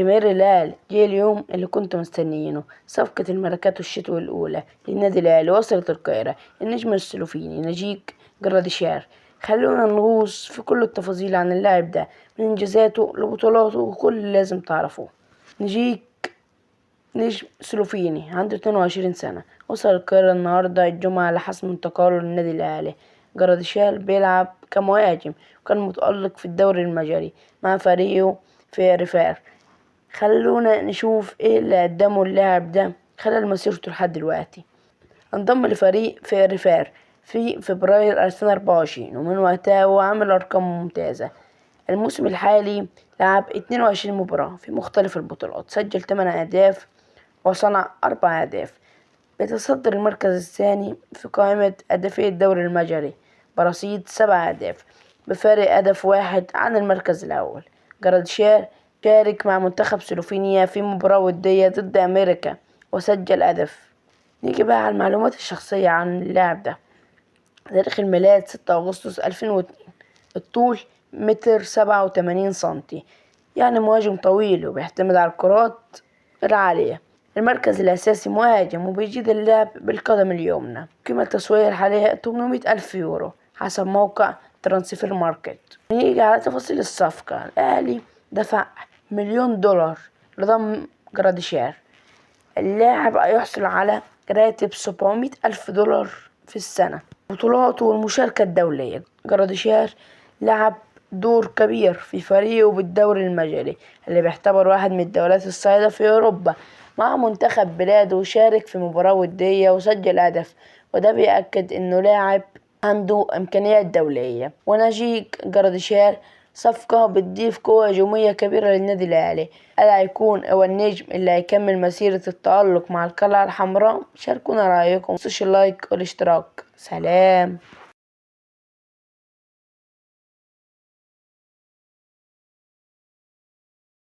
جماهير الأهلي، جه اليوم اللي كنتوا مستنيينه. صفقة الميركاتو الشتوي الأولى للنادي الأهلي وصلت القاهرة. النجم السلوفيني ناجيك جراديشار. خلونا نغوص في كل التفاصيل عن اللاعب ده، من إنجازاته لبطولاته وكل اللي لازم تعرفوه. ناجيك نجم سلوفيني عنده 22 سنة، وصل القاهرة النهاردة الجمعة لحسم انتقاله للنادي الأهلي. جراديشار بيلعب كمهاجم، وكان متألق في الدوري المجري مع فريقه في ريفير. خلونا نشوف ايه اللي قدمه اللاعب ده خلال مسيرته لحد دلوقتي. انضم لفريق في ريفير في فبراير 2024، ومن وقتها هو عامل أرقام ممتازة. الموسم الحالي لعب 22 مباراة في مختلف البطولات، سجل 8 أهداف وصنع 4 أهداف. بيتصدر المركز الثاني في قائمة هدافي الدوري المجري برصيد 7 أهداف، بفارق هدف واحد عن المركز الأول. جراديشار شارك مع منتخب سلوفينيا في مباراة ودية ضد أمريكا وسجل هدف. نيجي بقى على المعلومات الشخصية عن اللاعب ده. تاريخ الميلاد 6 أغسطس 2002. الطول 1.87 متر، يعني مهاجم طويل وبيعتمد على الكرات العالية. المركز الأساسي مهاجم، وبيجيد اللعب بالقدم اليمنى. قيمة التسويقية الحالية 800 ألف يورو حسب موقع ترانسفير ماركت. نيجي على تفاصيل الصفقة. الأهلي دفع $1,000,000 لضم جراديشار. اللاعب هيحصل على راتب 700 ألف دولار في السنة. بطولاته والمشاركة الدولية. جراديشار لعب دور كبير في فريقه بالدوري المجري، اللي بيعتبر واحد من الدوريات الصاعدة في أوروبا. مع منتخب بلاده وشارك في مباراة ودية وسجل هدف، وده بيأكد إنه لاعب عنده إمكانيات دولية. وناجيك جراديشار صفقة بتضيف قوة هجومية كبيرة للنادي الأهلي. هل هيكون هو النجم اللي هيكمل مسيرة التألق مع القلعة الحمراء؟ شاركونا رأيكم، متنسوش اللايك والاشتراك. سلام.